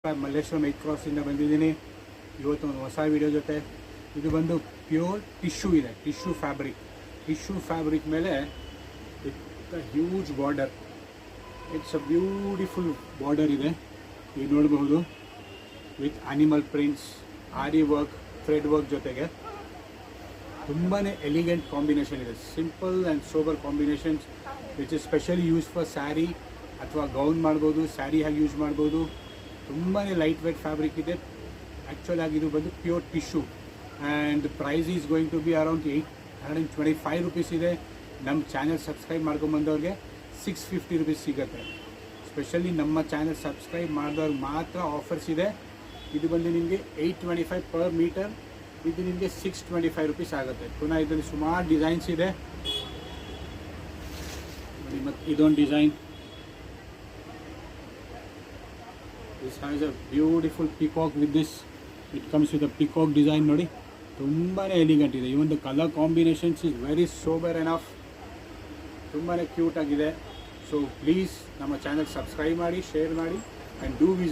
ಮಲ್ಲೇಶ್ವರಂ 8 ಕ್ರಾಸಿಂದ ಬಂದಿದ್ದೀನಿ. ಇವತ್ತು ಒಂದು ಹೊಸ ವಿಡಿಯೋ ಜೊತೆ. ಇದು ಬಂದು ಪ್ಯೂರ್ ಟಿಶ್ಯೂ ಇದೆ, ಟಿಶ್ಯೂ ಫ್ಯಾಬ್ರಿಕ್ ಮೇಲೆ with huge border. It's a beautiful border ಇದೆ, ಈಗ ನೋಡಬಹುದು. With animal prints, aari work, thread work ಜೊತೆಗೆ ತುಂಬಾ ಎಲಿಗೆಂಟ್ ಕಾಂಬಿನೇಷನ್ ಇದೆ. Simple and sober combinations which is specially use for sari ಅಥವಾ ಗೌನ್ ಮಾಡ್ಬೋದು, ಸ್ಯಾರಿ ಆಗಿ ಯೂಸ್ ಮಾಡ್ಬೋದು. ತುಂಬಾ ಲೈಟ್ ವೇಟ್ ಫ್ಯಾಬ್ರಿಕ್ ಇದೆ. ಆ್ಯಕ್ಚುಲ್ ಆಗಿ ಇದು ಬಂದು pure tissue and price is going to be around 825 rupees ಇದೆ. ನಮ್ಮ ಚಾನಲ್ ಸಬ್ಸ್ಕ್ರೈಬ್ ಮಾಡ್ಕೊಂಬಂದವ್ರಿಗೆ 650 ರುಪೀಸ್ ಸಿಗುತ್ತೆ. ಸ್ಪೆಷಲಿ ನಮ್ಮ ಚಾನಲ್ ಸಬ್ಸ್ಕ್ರೈಬ್ ಮಾಡಿದವ್ರಿಗೆ ಮಾತ್ರ ಆಫರ್ಸ್ ಇದೆ. ಇದು ಬಂದು ನಿಮಗೆ 825 ಪರ್ ಮೀಟರ್, ಇದು ನಿಮಗೆ 625 ರುಪೀಸ್ ಆಗುತ್ತೆ. ಪುನಃ ಇದರಲ್ಲಿ ಸುಮಾರು ಡಿಸೈನ್ಸ್ ಇದೆ ನೋಡಿ. ಮತ್ತು ಇದೊಂದು design, this has a beautiful peacock with this. It comes with a peacock design ನೋಡಿ. ತುಂಬಾ ಎಲಿಗೆಂಟ್ ಇದೆ. Even the colour combinations is very sober enough, ತುಂಬಾ ಕ್ಯೂಟ್ ಆಗಿದೆ. ಸೊ ಪ್ಲೀಸ್ ನಮ್ಮ ಚಾನಲ್ ಸಬ್ಸ್ಕ್ರೈಬ್ ಮಾಡಿ, ಶೇರ್ ಮಾಡಿ ಆ್ಯಂಡ್ ಡೂ ವಿಸಿಟ್